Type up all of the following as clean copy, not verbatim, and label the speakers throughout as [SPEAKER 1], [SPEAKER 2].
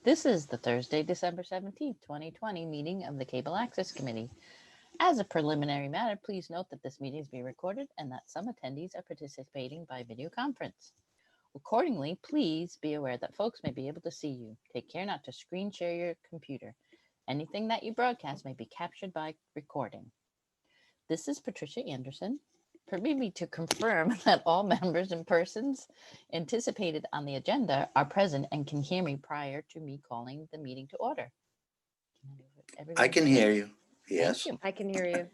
[SPEAKER 1] This is the Thursday, December 17th, 2020 meeting of the Cable Access Committee. As a preliminary matter, please note that this meeting is being recorded and that some attendees are participating by video conference. Accordingly, please be aware that folks may be able to see you. Take care not to screen share your computer. Anything that you broadcast may be captured by recording. This is Patricia Anderson. Permit me to confirm that all members and persons anticipated on the agenda are present and can hear me prior to me calling the meeting to order.
[SPEAKER 2] I can hear you. Yes.
[SPEAKER 1] Thank you.
[SPEAKER 3] I can hear you.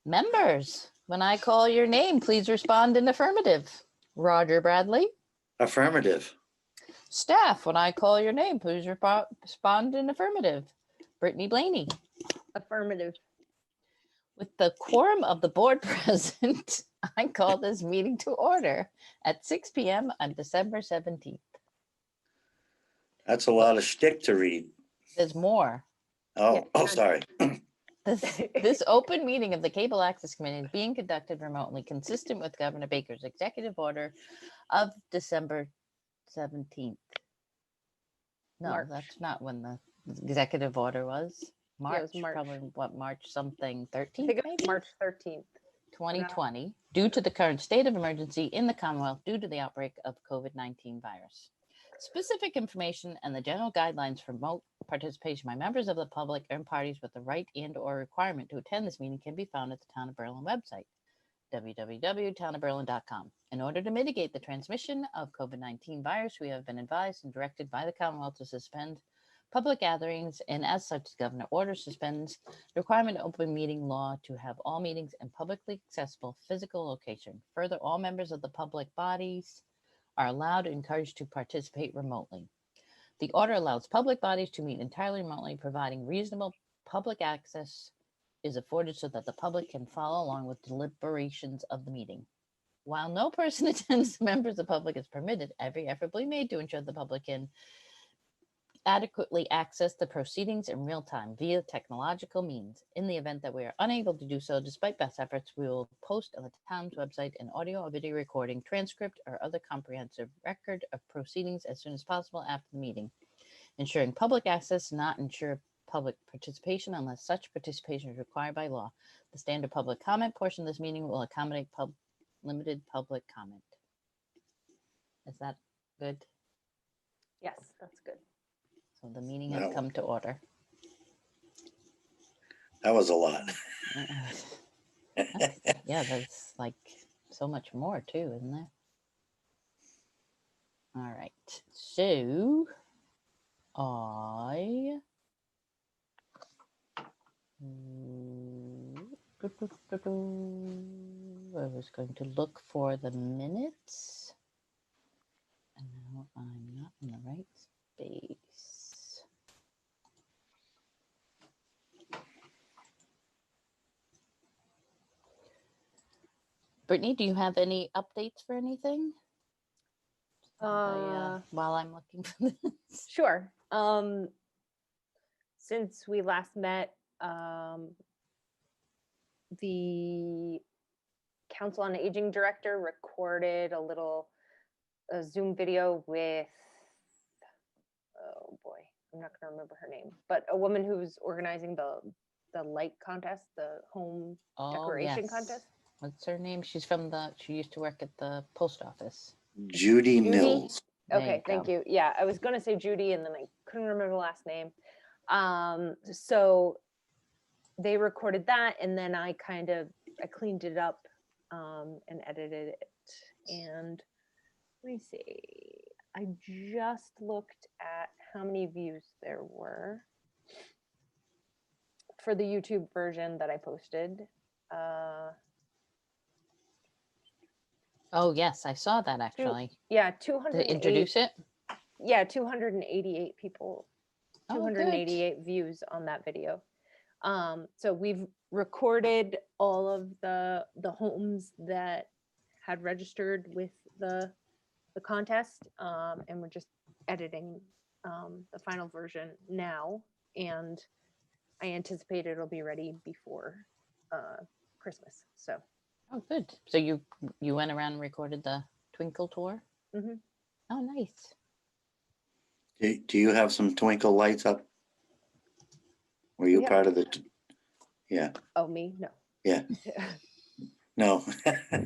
[SPEAKER 1] Members, when I call your name, please respond in affirmative. Roger Bradley.
[SPEAKER 2] Affirmative.
[SPEAKER 1] Staff, when I call your name, please respond in affirmative. Brittany Blaney.
[SPEAKER 3] Affirmative.
[SPEAKER 1] With the quorum of the board present, I call this meeting to order at 6 p.m. on December 17th.
[SPEAKER 2] That's a lot of shtick to read.
[SPEAKER 1] There's more.
[SPEAKER 2] Sorry.
[SPEAKER 1] This open meeting of the Cable Access Committee is being conducted remotely, consistent with Governor Baker's executive order of December 17th. No,
[SPEAKER 3] March.
[SPEAKER 1] that's not when the executive order was. March,
[SPEAKER 3] Yeah, it was March.
[SPEAKER 1] Probably what, March something 13th,
[SPEAKER 3] I think it
[SPEAKER 1] maybe?
[SPEAKER 3] was March 13th.
[SPEAKER 1] 2020, due to the current state of emergency in the Commonwealth due to the outbreak of COVID-19 virus. Specific information and the general guidelines for remote participation by members of the public and parties with the right and/or requirement to attend this meeting can be found at the Town of Berlin website, www.townofberlin.com. In order to mitigate the transmission of COVID-19 virus, we have been advised and directed by the Commonwealth to suspend public gatherings, and as such, the governor order suspends the requirement of open meeting law to have all meetings in publicly accessible physical location. Further, all members of the public bodies are allowed and encouraged to participate remotely. The order allows public bodies to meet entirely remotely, providing reasonable public access is afforded so that the public can follow along with deliberations of the meeting. While no person attends, members of the public is permitted, every effort will be made to ensure the public can adequately access the proceedings in real time via technological means. In the event that we are unable to do so, despite best efforts, we will post on the town's website an audio or video recording, transcript, or other comprehensive record of proceedings as soon as possible after the meeting. Ensuring public access, not ensure public participation unless such participation is required by law. The standard public comment portion of this meeting will accommodate limited public comment. Is that good?
[SPEAKER 3] Yes, that's good.
[SPEAKER 1] So the meeting has come to order.
[SPEAKER 2] That was a lot.
[SPEAKER 1] Yeah, there's like so much more too, isn't there? All right. So I was going to look for the minutes. And now I'm not in the right space. Brittany, do you have any updates for anything? While I'm looking for this.
[SPEAKER 3] Sure. Since we last met, the Council on Aging director recorded a Zoom video with, oh boy, I'm not gonna remember her name, but a woman who's organizing the light contest, the home decoration contest.
[SPEAKER 1] What's her name? She used to work at the post office.
[SPEAKER 2] Judy Mills.
[SPEAKER 3] Okay, thank you. Yeah, I was gonna say Judy and then I couldn't remember the last name. So they recorded that and then I cleaned it up and edited it. And let me see, I just looked at how many views there were for the YouTube version that I posted.
[SPEAKER 1] Oh yes, I saw that actually.
[SPEAKER 3] Yeah,
[SPEAKER 1] To
[SPEAKER 3] 208.
[SPEAKER 1] introduce it?
[SPEAKER 3] Yeah, 288 people,
[SPEAKER 1] Oh,
[SPEAKER 3] 288 views on that video. So we've recorded all of the homes that had registered with the contest, and we're just editing the final version now, and I anticipate it'll be ready before Christmas. So.
[SPEAKER 1] Oh, good. So you went around and recorded the Twinkle tour?
[SPEAKER 3] Mm-hmm.
[SPEAKER 1] Oh, nice.
[SPEAKER 2] Do you have some twinkle lights up? Were you
[SPEAKER 3] Yeah.
[SPEAKER 2] part of the, yeah,
[SPEAKER 3] Oh, me? No.
[SPEAKER 2] yeah, no.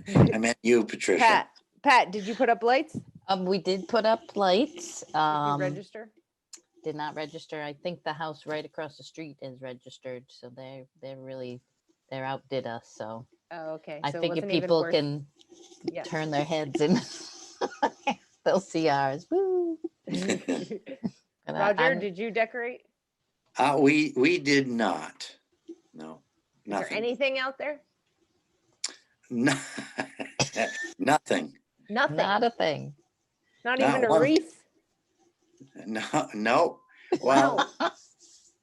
[SPEAKER 2] I meant you, Patricia.
[SPEAKER 3] Pat, did you put up lights? Did
[SPEAKER 1] We did put up lights.
[SPEAKER 3] you register?
[SPEAKER 1] Did not register. I think the house right across the street is registered, so they're outdid us. So
[SPEAKER 3] Oh, okay.
[SPEAKER 1] I
[SPEAKER 3] So it
[SPEAKER 1] figure
[SPEAKER 3] wasn't even
[SPEAKER 1] people
[SPEAKER 3] worth-
[SPEAKER 1] can
[SPEAKER 3] Yeah.
[SPEAKER 1] turn their heads and they'll see ours. Woo! But
[SPEAKER 3] Roger, did you decorate?
[SPEAKER 2] We did not. No,
[SPEAKER 3] Is there
[SPEAKER 2] nothing.
[SPEAKER 3] anything out there?
[SPEAKER 2] No, nothing.
[SPEAKER 3] Nothing.
[SPEAKER 1] Not a thing.
[SPEAKER 3] Not
[SPEAKER 2] not
[SPEAKER 3] even a
[SPEAKER 2] one.
[SPEAKER 3] wreath.
[SPEAKER 2] No. Well,
[SPEAKER 3] Wow.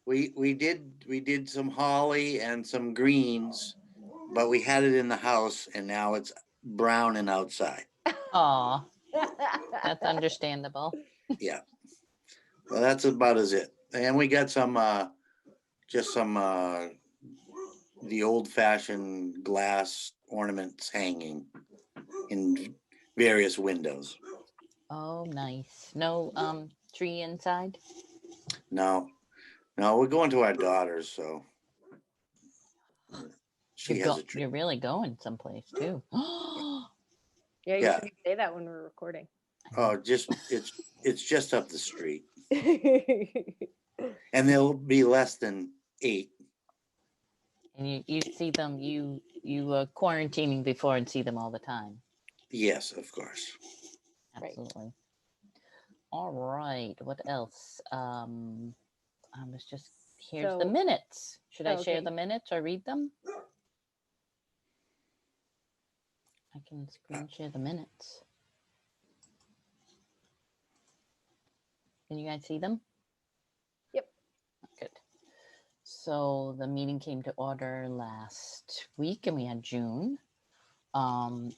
[SPEAKER 2] we did some holly and some greens, but we had it in the house and now it's brown and outside.
[SPEAKER 1] Aw, that's understandable.
[SPEAKER 2] Yeah. Well, that's about as it. And we got some just some the old fashioned glass ornaments hanging in various windows.
[SPEAKER 1] Oh, nice. No tree inside?
[SPEAKER 2] No, we're going to our daughter's, so she has a tree.
[SPEAKER 1] You're really going someplace too.
[SPEAKER 3] Yeah, you
[SPEAKER 2] Yeah.
[SPEAKER 3] shouldn't say that when we're recording.
[SPEAKER 2] Oh, it's just up the street, and there'll be less than 8.
[SPEAKER 1] And you see them, you quarantining before and see them all the time.
[SPEAKER 2] Yes, of course.
[SPEAKER 3] Right.
[SPEAKER 1] Absolutely. All right. What else? I was just, here's the
[SPEAKER 3] So-
[SPEAKER 1] minutes. Should I share
[SPEAKER 3] okay.
[SPEAKER 1] the minutes or read them? I can screen share the minutes. Can you guys see them?
[SPEAKER 3] Yep.
[SPEAKER 1] Good. So the meeting came to order last week and we had June.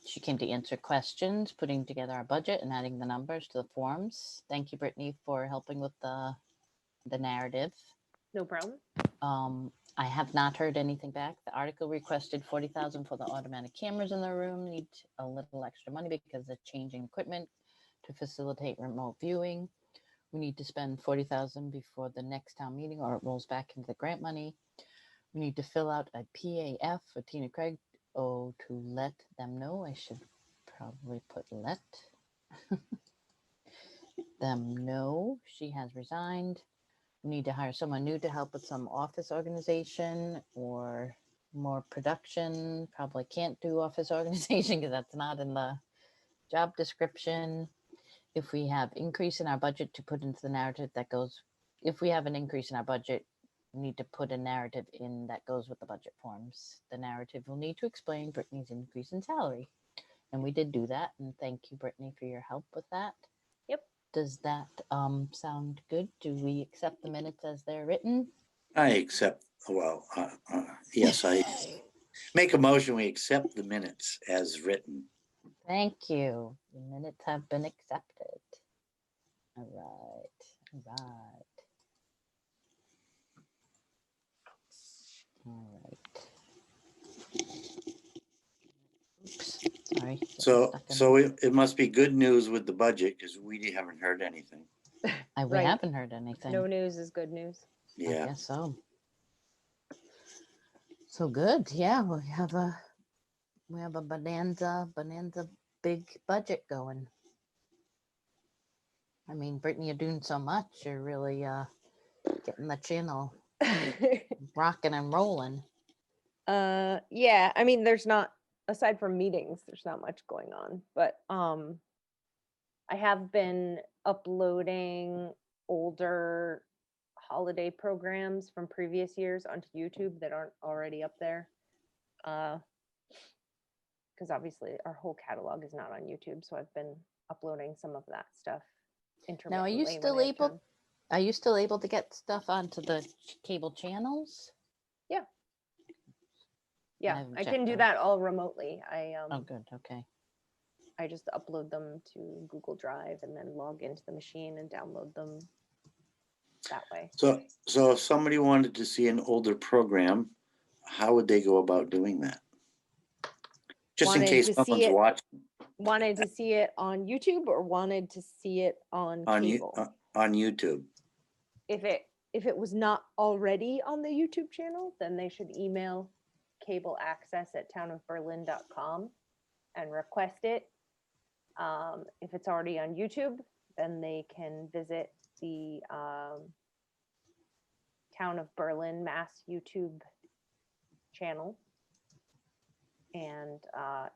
[SPEAKER 1] She came to answer questions, putting together our budget and adding the numbers to the forms. Thank you, Brittany, for helping with the narrative.
[SPEAKER 3] No problem.
[SPEAKER 1] I have not heard anything back. The article requested 40,000 for the automatic cameras in the room. Need a little extra money because of changing equipment to facilitate remote viewing. We need to spend 40,000 before the next town meeting or it rolls back into the grant money. We need to fill out a PAF for Tina Craig. Oh, to let them know. I should probably put let them know she has resigned. We need to hire someone new to help with some office organization or more production. Probably can't do office organization because that's not in the job description. If we have increase in our budget to put into the narrative that goes, if we have an increase in our budget, we need to put a narrative in that goes with the budget forms. The narrative will need to explain Brittany's increase in salary. And we did do that. And thank you, Brittany, for your help with that.
[SPEAKER 3] Yep.
[SPEAKER 1] Does that sound good? Do we accept the minutes as they're written?
[SPEAKER 2] I accept. Well, yes, I make a motion. We accept the minutes as written.
[SPEAKER 1] Thank you. The minutes have been accepted. All right. All right. All right. Oops. Sorry. getting
[SPEAKER 2] So
[SPEAKER 1] stuck in-
[SPEAKER 2] it must be good news with the budget because we haven't heard anything.
[SPEAKER 1] we
[SPEAKER 3] Right.
[SPEAKER 1] haven't heard anything.
[SPEAKER 3] No news is good news.
[SPEAKER 1] I
[SPEAKER 2] Yeah.
[SPEAKER 1] guess so. So good. Yeah, we have a bonanza big budget going. I mean, Brittany, you're doing so much. You're really getting the channel rocking and rolling.
[SPEAKER 3] Yeah, I mean, there's not, aside from meetings, there's not much going on, but I have been uploading older holiday programs from previous years onto YouTube that aren't already up there. Because obviously our whole catalog is not on YouTube, so I've been uploading some of that stuff intermittently.
[SPEAKER 1] Now, are you
[SPEAKER 3] when
[SPEAKER 1] still
[SPEAKER 3] I have
[SPEAKER 1] able?
[SPEAKER 3] time.
[SPEAKER 1] Are you still able to get stuff onto the cable channels?
[SPEAKER 3] Yeah,
[SPEAKER 1] haven't
[SPEAKER 3] I
[SPEAKER 1] checked
[SPEAKER 3] can do
[SPEAKER 1] those.
[SPEAKER 3] that all remotely.
[SPEAKER 1] Oh, good. Okay.
[SPEAKER 3] I just upload them to Google Drive and then log into the machine and download them that way.
[SPEAKER 2] So if somebody wanted to see an older program, how would they go about doing that? Just in
[SPEAKER 3] Wanted
[SPEAKER 2] case
[SPEAKER 3] to see
[SPEAKER 2] someone's
[SPEAKER 3] it
[SPEAKER 2] watching
[SPEAKER 3] Wanted to see it on YouTube or wanted to see it on
[SPEAKER 2] on
[SPEAKER 3] cable?
[SPEAKER 2] on YouTube?
[SPEAKER 3] If it was not already on the YouTube channel, then they should email cableaccess@townofberlin.com and request it. If it's already on YouTube, then they can visit the Town of Berlin, Mass YouTube channel. And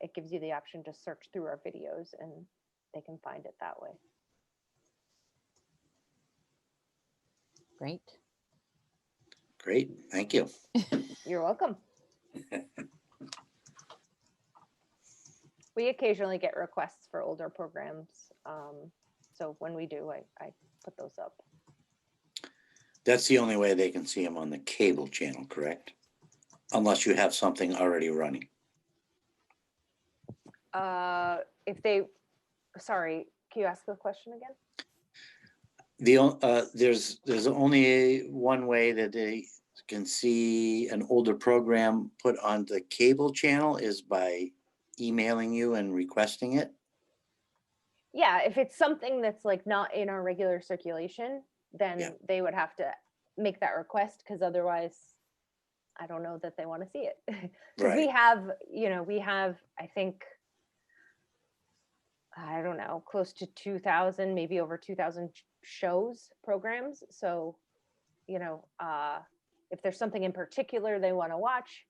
[SPEAKER 3] it gives you the option to search through our videos and they can find it that way.
[SPEAKER 1] Great.
[SPEAKER 2] Great, thank you.
[SPEAKER 3] You're welcome. We occasionally get requests for older programs. So when we do, I put those up.
[SPEAKER 2] That's the only way they can see them on the cable channel, correct? Unless you have something already running.
[SPEAKER 3] If they, sorry, can you ask the question again?
[SPEAKER 2] There's only one way that they can see an older program put on the cable channel is by emailing you and requesting it.
[SPEAKER 3] Yeah, if it's something that's like not in our regular circulation, then
[SPEAKER 2] Yeah.
[SPEAKER 3] they would have to make that request because otherwise I don't know that they want to see it. Because we
[SPEAKER 2] Right.
[SPEAKER 3] have, we have, I think, I don't know, close to 2,000, maybe over 2,000 shows, programs. So, if there's something in particular they want to watch,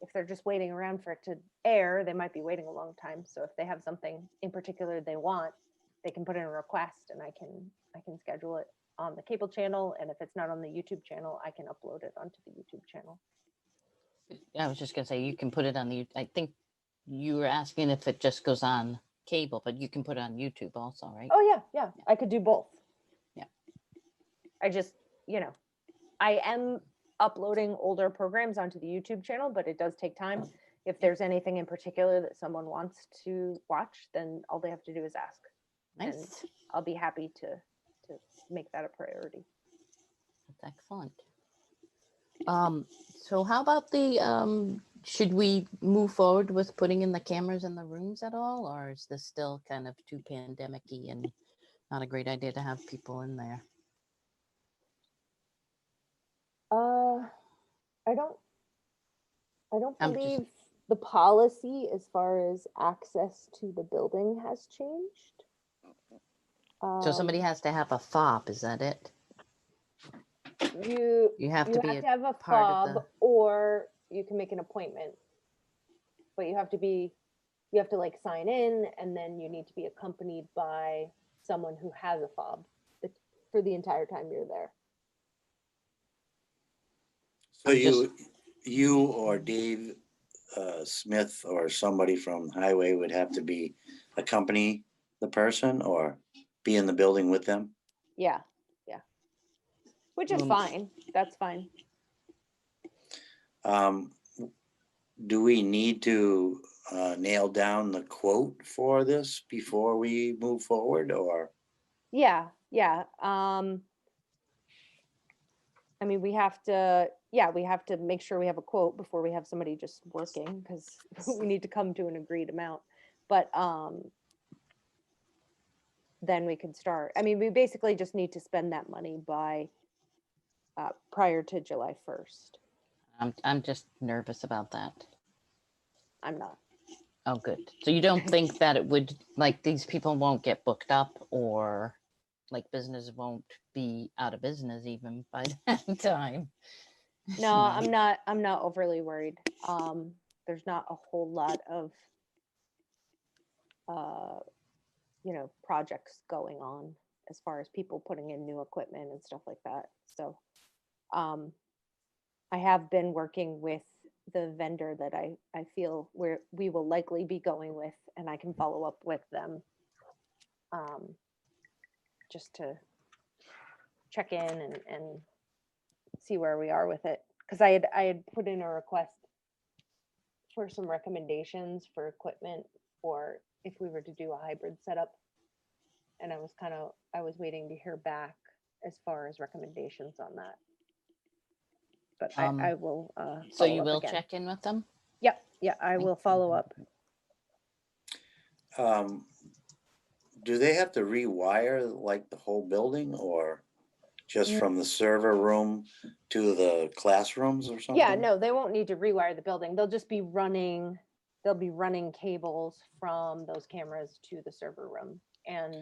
[SPEAKER 3] if they're just waiting around for it to air, they might be waiting a long time. So if they have something in particular they want, they can put in a request and I can schedule it on the cable channel. And if it's not on the YouTube channel, I can upload it onto the YouTube channel.
[SPEAKER 1] I was just gonna say, you can put it on the, I think you were asking if it just goes on cable, but you can put it on YouTube also, right?
[SPEAKER 3] Oh yeah. I could do both.
[SPEAKER 1] Yeah.
[SPEAKER 3] I just, I am uploading older programs onto the YouTube channel, but it does take time. If there's anything in particular that someone wants to watch, then all they have to do is ask.
[SPEAKER 1] Nice.
[SPEAKER 3] I'll be happy to make that a priority.
[SPEAKER 1] That's excellent. So how about the, should we move forward with putting in the cameras in the rooms at all? Or is this still kind of too pandemic-y and not a great idea to have people in there?
[SPEAKER 3] I don't
[SPEAKER 1] I'm just-
[SPEAKER 3] believe the policy as far as access to the building has changed.
[SPEAKER 1] So somebody has to have a fob, is that it?
[SPEAKER 3] You
[SPEAKER 1] have to be a
[SPEAKER 3] have a
[SPEAKER 1] part of
[SPEAKER 3] fob
[SPEAKER 1] the-
[SPEAKER 3] or you can make an appointment. But you have to like sign in and then you need to be accompanied by someone who has a fob for the entire time you're there.
[SPEAKER 2] So
[SPEAKER 1] Just-
[SPEAKER 2] you or Dave Smith or somebody from Highway would have to accompany the person or be in the building with them?
[SPEAKER 3] Yeah. Which is
[SPEAKER 1] Um,
[SPEAKER 3] fine. That's fine.
[SPEAKER 2] Do we need to nail down the quote for this before we move forward or?
[SPEAKER 3] Yeah. I mean, we have to make sure we have a quote before we have somebody just working because we need to come to an agreed amount. But then we can start. I mean, we basically just need to spend that money by prior to July 1st.
[SPEAKER 1] I'm just nervous about that.
[SPEAKER 3] I'm not.
[SPEAKER 1] Oh, good. So you don't think that it would, like, these people won't get booked up or like business won't be out of business even by that time?
[SPEAKER 3] No, I'm not overly worried. There's not a whole lot of projects going on as far as people putting in new equipment and stuff like that. So I have been working with the vendor that I feel we will likely be going with, and I can follow up with them just to check in and see where we are with it. Because I had put in a request for some recommendations for equipment for if we were to do a hybrid setup. And I was waiting to hear back as far as recommendations on that. But I will
[SPEAKER 1] So you
[SPEAKER 3] follow up
[SPEAKER 1] will
[SPEAKER 3] again.
[SPEAKER 1] check in with them?
[SPEAKER 3] Yeah, I will follow up.
[SPEAKER 2] do they have to rewire like the whole building or just
[SPEAKER 3] Mm.
[SPEAKER 2] from the server room to the classrooms or something?
[SPEAKER 3] Yeah, no, they won't need to rewire the building. They'll be running cables from those cameras to the server room. And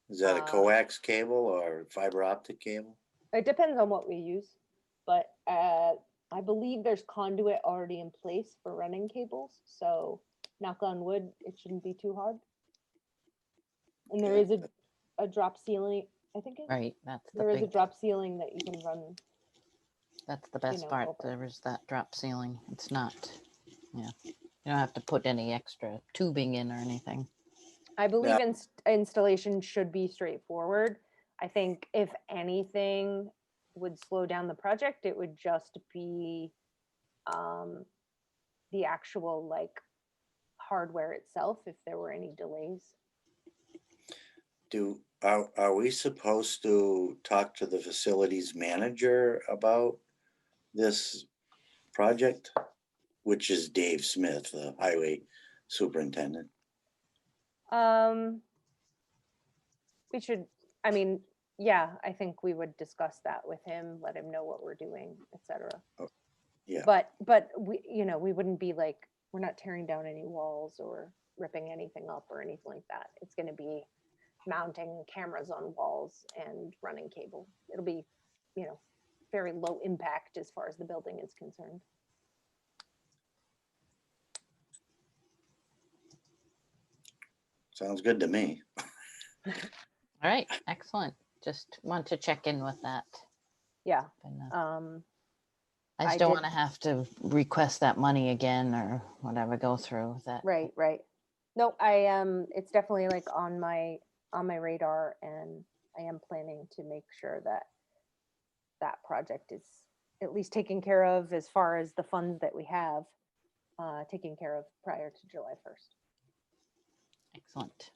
[SPEAKER 2] Is that a
[SPEAKER 3] uh,
[SPEAKER 2] coax cable or fiber optic cable?
[SPEAKER 3] it depends on what we use, but I believe there's conduit already in place for running cables. So knock on wood, it shouldn't be too hard. And there is a drop ceiling, I think
[SPEAKER 1] Right, that's the
[SPEAKER 3] there is a
[SPEAKER 1] big,
[SPEAKER 3] drop ceiling that you can run.
[SPEAKER 1] that's the best
[SPEAKER 3] know,
[SPEAKER 1] part.
[SPEAKER 3] over.
[SPEAKER 1] There is that drop ceiling. It's not, yeah. You don't have to put any extra tubing in or anything.
[SPEAKER 3] I believe
[SPEAKER 2] Yeah.
[SPEAKER 3] installation should be straightforward. I think if anything would slow down the project, it would just be the actual like hardware itself, if there were any delays.
[SPEAKER 2] Are we supposed to talk to the facilities manager about this project? Which is Dave Smith, the highway superintendent.
[SPEAKER 3] We should, I mean, yeah, I think we would discuss that with him, let him know what we're doing, etc.
[SPEAKER 2] Yeah.
[SPEAKER 3] But we, you know, we wouldn't be like, we're not tearing down any walls or ripping anything up or anything like that. It's going to be mounting cameras on walls and running cable. It'll be, you know, very low impact as far as the building is concerned.
[SPEAKER 2] Sounds good to me.
[SPEAKER 1] All right, excellent. Just want to check in with that.
[SPEAKER 3] Yeah.
[SPEAKER 1] And,
[SPEAKER 3] I
[SPEAKER 1] I just don't
[SPEAKER 3] did-
[SPEAKER 1] want to have to request that money again or whatever, go through that.
[SPEAKER 3] Right, right. No, it's definitely like on my radar, and I am planning to make sure that that project is at least taken care of as far as the funds that we have taken care of prior to July 1st.
[SPEAKER 1] Excellent.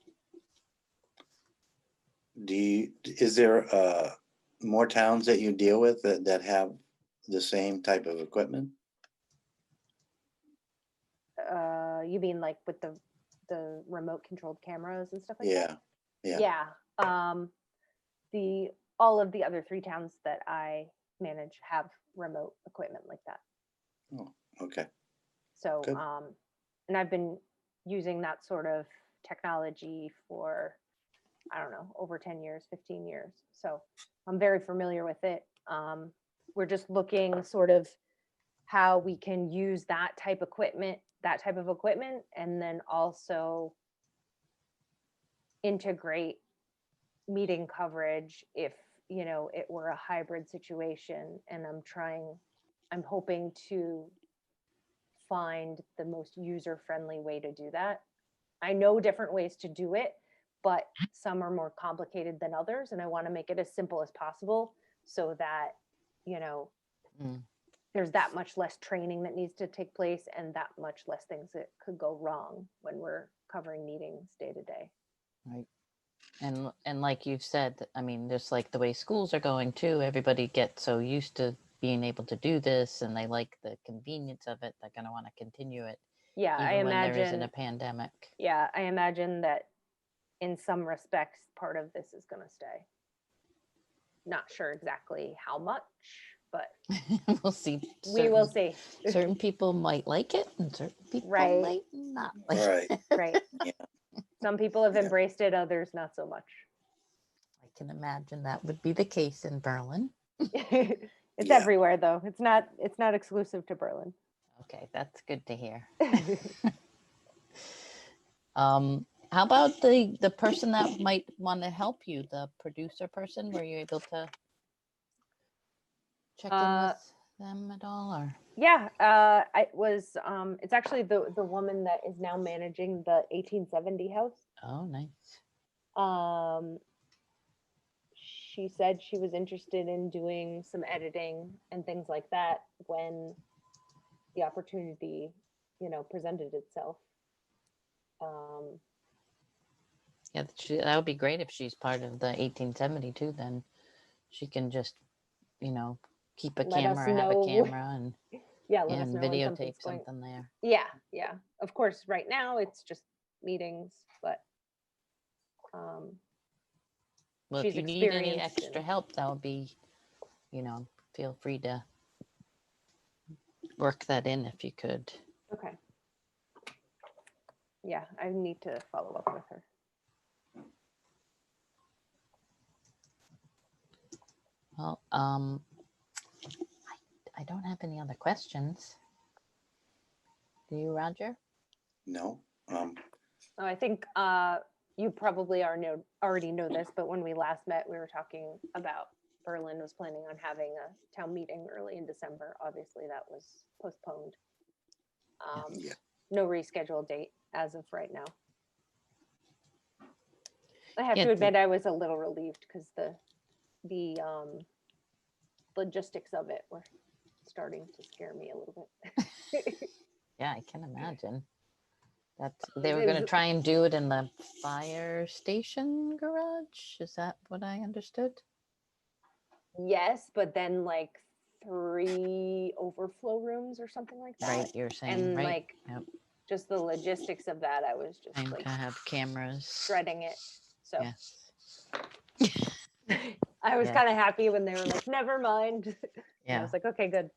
[SPEAKER 2] Is there more towns that you deal with that have the same type of equipment?
[SPEAKER 3] You mean like with the remote controlled cameras and stuff like
[SPEAKER 2] Yeah,
[SPEAKER 3] that?
[SPEAKER 2] yeah.
[SPEAKER 3] Yeah. All of the other 3 towns that I manage have remote equipment like that.
[SPEAKER 2] Oh, okay.
[SPEAKER 3] So,
[SPEAKER 2] Good.
[SPEAKER 3] and I've been using that sort of technology for, I don't know, over 10 years, 15 years. So I'm very familiar with it. We're just looking sort of how we can use that type of equipment, and then also integrate meeting coverage if, you know, it were a hybrid situation. And I'm hoping to find the most user-friendly way to do that. I know different ways to do it, but some are more complicated than others. And I want to make it as simple as possible so that, you know, there's that much less training that needs to take place and that much less things that could go wrong when we're covering meetings day to day.
[SPEAKER 1] Right. And like you've said, I mean, just like the way schools are going too, everybody gets so used to being able to do this and they like the convenience of it. They're going to want to continue it.
[SPEAKER 3] Yeah,
[SPEAKER 1] even
[SPEAKER 3] I
[SPEAKER 1] when
[SPEAKER 3] imagine
[SPEAKER 1] there isn't a pandemic.
[SPEAKER 3] Yeah, I imagine that in some respects, part of this is going to stay. Not sure exactly how much, but
[SPEAKER 1] We'll see.
[SPEAKER 3] we will see.
[SPEAKER 1] Certain people might like it and certain people
[SPEAKER 3] Right.
[SPEAKER 1] might not like
[SPEAKER 2] Right.
[SPEAKER 1] it.
[SPEAKER 3] Right.
[SPEAKER 2] Yeah.
[SPEAKER 3] Some people have
[SPEAKER 2] Yeah.
[SPEAKER 3] embraced it, others not so much.
[SPEAKER 1] I can imagine that would be the case in Berlin.
[SPEAKER 3] It's
[SPEAKER 2] Yeah.
[SPEAKER 3] everywhere though. It's not exclusive to Berlin.
[SPEAKER 1] Okay, that's good to hear. How about the person that might want to help you, the producer person? Were you able to check in with them at all, or?
[SPEAKER 3] Yeah, I was. It's actually the woman that is now managing the 1870 house.
[SPEAKER 1] Oh, nice.
[SPEAKER 3] She said she was interested in doing some editing and things like that when the opportunity, you know, presented itself.
[SPEAKER 1] Yeah, that would be great if she's part of the 1872. Then she can just, you know, keep a
[SPEAKER 3] Let us
[SPEAKER 1] camera, have a
[SPEAKER 3] know.
[SPEAKER 1] camera, and
[SPEAKER 3] Yeah, let us know when
[SPEAKER 1] videotape
[SPEAKER 3] something's going.
[SPEAKER 1] something there.
[SPEAKER 3] Yeah, yeah. Of course, right now it's just meetings, but
[SPEAKER 1] Well, if
[SPEAKER 3] she's
[SPEAKER 1] you need any
[SPEAKER 3] experienced
[SPEAKER 1] extra
[SPEAKER 3] and-
[SPEAKER 1] help, that would be, feel free to work that in if you could.
[SPEAKER 3] Okay. Yeah, I need to follow up with her.
[SPEAKER 1] Well, I don't have any other questions. Do you, Roger?
[SPEAKER 2] No,
[SPEAKER 3] Oh, I think you probably already know this, but when we last met, we were talking about Berlin was planning on having a town meeting early in December. Obviously, that was postponed.
[SPEAKER 2] yeah,
[SPEAKER 3] No rescheduled date as of right now. I have
[SPEAKER 1] Yeah,
[SPEAKER 3] to admit, I was a little relieved because the logistics of it were starting to scare me a little bit.
[SPEAKER 1] Yeah, I can imagine. They were
[SPEAKER 3] It
[SPEAKER 1] going to
[SPEAKER 3] was-
[SPEAKER 1] try and do it in the fire station garage. Is that what I understood?
[SPEAKER 3] Yes, but then like 3 overflow rooms or something like that.
[SPEAKER 1] Right, you're saying,
[SPEAKER 3] And
[SPEAKER 1] right?
[SPEAKER 3] like
[SPEAKER 1] Yep.
[SPEAKER 3] just the logistics of that, I was just
[SPEAKER 1] Time
[SPEAKER 3] like
[SPEAKER 1] to have cameras.
[SPEAKER 3] dreading it. So
[SPEAKER 1] Yes.
[SPEAKER 3] I was
[SPEAKER 1] Yeah.
[SPEAKER 3] kind of happy when they were like, never mind. And I
[SPEAKER 1] Yeah.
[SPEAKER 3] was like, okay, good.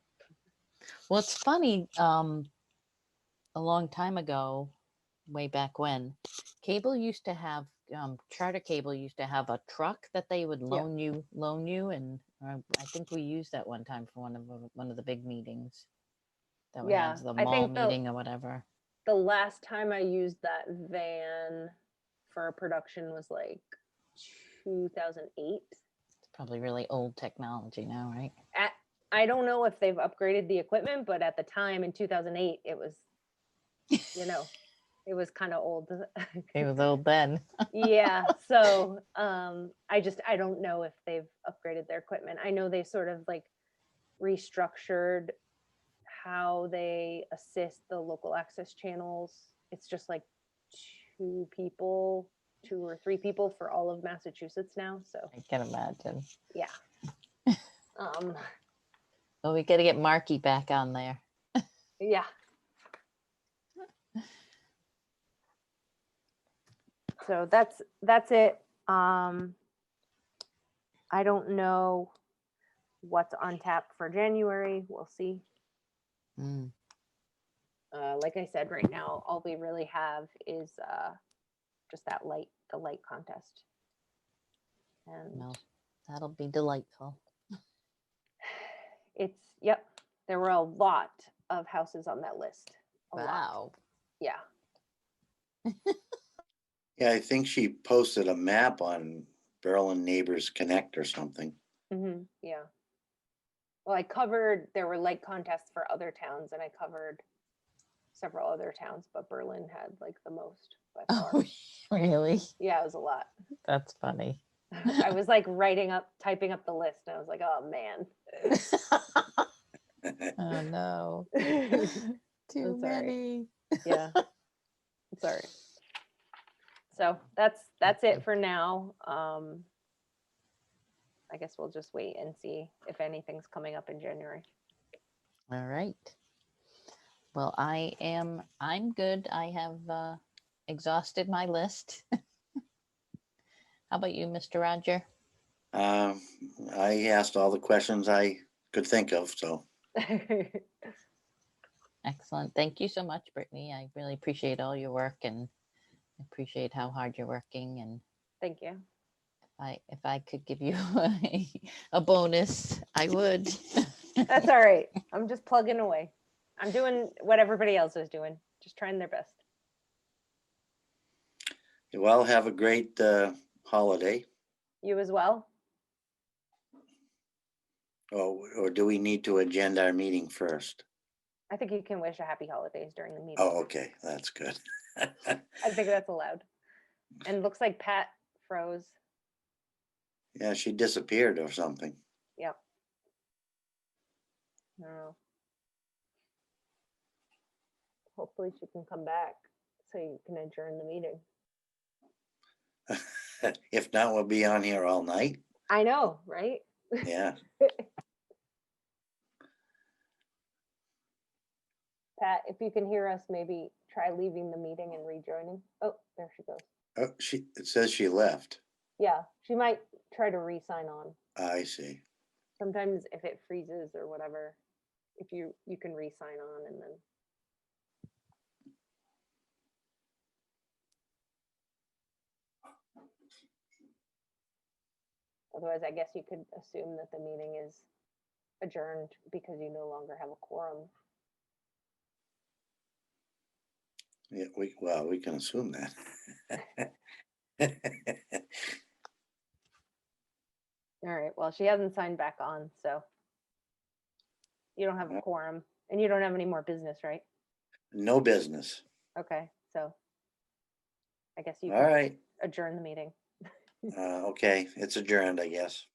[SPEAKER 1] Well, it's funny. A long time ago, way back when, cable used to have Charter Cable used to have a truck that they would loan you, and I think we used that one time for one of the big meetings that we
[SPEAKER 3] Yeah,
[SPEAKER 1] had, the
[SPEAKER 3] I
[SPEAKER 1] mall
[SPEAKER 3] think
[SPEAKER 1] meeting or whatever.
[SPEAKER 3] the last time I used that van for a production was like 2008.
[SPEAKER 1] It's probably really old technology now, right?
[SPEAKER 3] I don't know if they've upgraded the equipment, but at the time in 2008, it was, it was kind of old.
[SPEAKER 1] It was old then.
[SPEAKER 3] Yeah. So I don't know if they've upgraded their equipment. I know they sort of like restructured how they assist the local access channels. It's just like 2 or 3 people for all of Massachusetts now. So
[SPEAKER 1] I can imagine.
[SPEAKER 3] yeah. Um,
[SPEAKER 1] Well, we got to get Marky back on there.
[SPEAKER 3] yeah. So that's it. I don't know what's on tap for January. We'll see.
[SPEAKER 1] Mm,
[SPEAKER 3] Like I said, right now, all we really have is just the light contest. And
[SPEAKER 1] well, that'll be delightful.
[SPEAKER 3] yep, there were a lot of houses on that list. A lot.
[SPEAKER 1] Wow.
[SPEAKER 3] Yeah.
[SPEAKER 2] yeah. I think she posted a map on Berlin Neighbors Connect or something.
[SPEAKER 3] Yeah. Well, there were light contests for other towns, and I covered several other towns, but Berlin had like the most by far.
[SPEAKER 1] Oh, really?
[SPEAKER 3] Yeah, it was a lot.
[SPEAKER 1] That's funny.
[SPEAKER 3] I was like typing up the list, and I was like, oh man.
[SPEAKER 1] Oh no. Too
[SPEAKER 3] That's all right.
[SPEAKER 1] many.
[SPEAKER 3] Yeah. It's all right. So that's it for now. I guess we'll just wait and see if anything's coming up in January.
[SPEAKER 1] All right. Well, I'm good. I have exhausted my list. How about you, Mr. Roger?
[SPEAKER 2] I asked all the questions I could think of, so
[SPEAKER 1] Excellent. Thank you so much, Brittany. I really appreciate all your work and appreciate how hard you're working. And
[SPEAKER 3] Thank you.
[SPEAKER 1] if I could give you a bonus, I would.
[SPEAKER 3] That's all right. I'm just plugging away. I'm doing what everybody else is doing, just trying their best.
[SPEAKER 2] well, have a great holiday.
[SPEAKER 3] You as well?
[SPEAKER 2] Or do we need to agenda our meeting first?
[SPEAKER 3] I think you can wish a happy holidays during the meeting.
[SPEAKER 2] Oh, okay, that's good.
[SPEAKER 3] I think that's allowed. And looks like Pat froze.
[SPEAKER 2] Yeah, she disappeared or something.
[SPEAKER 3] Yep. I don't know. Hopefully she can come back so you can adjourn the meeting.
[SPEAKER 2] If not, we'll be on here all night.
[SPEAKER 3] I know, right?
[SPEAKER 2] Yeah.
[SPEAKER 3] Pat, if you can hear us, maybe try leaving the meeting and rejoining. Oh, there she goes.
[SPEAKER 2] Oh, it says she left.
[SPEAKER 3] Yeah, she might try to re-sign on.
[SPEAKER 2] I see.
[SPEAKER 3] Sometimes if it freezes or whatever, if you can re-sign on and then. Otherwise, I guess you could assume that the meeting is adjourned because you no longer have a quorum.
[SPEAKER 2] Yeah, we can assume that.
[SPEAKER 3] All right, well, she hasn't signed back on, so you don't have a
[SPEAKER 2] Yeah.
[SPEAKER 3] quorum and you don't have any more business, right?
[SPEAKER 2] No business.
[SPEAKER 3] Okay, so I guess you
[SPEAKER 2] All
[SPEAKER 3] can
[SPEAKER 2] right.
[SPEAKER 3] adjourn the meeting.
[SPEAKER 2] Okay, it's adjourned, I guess.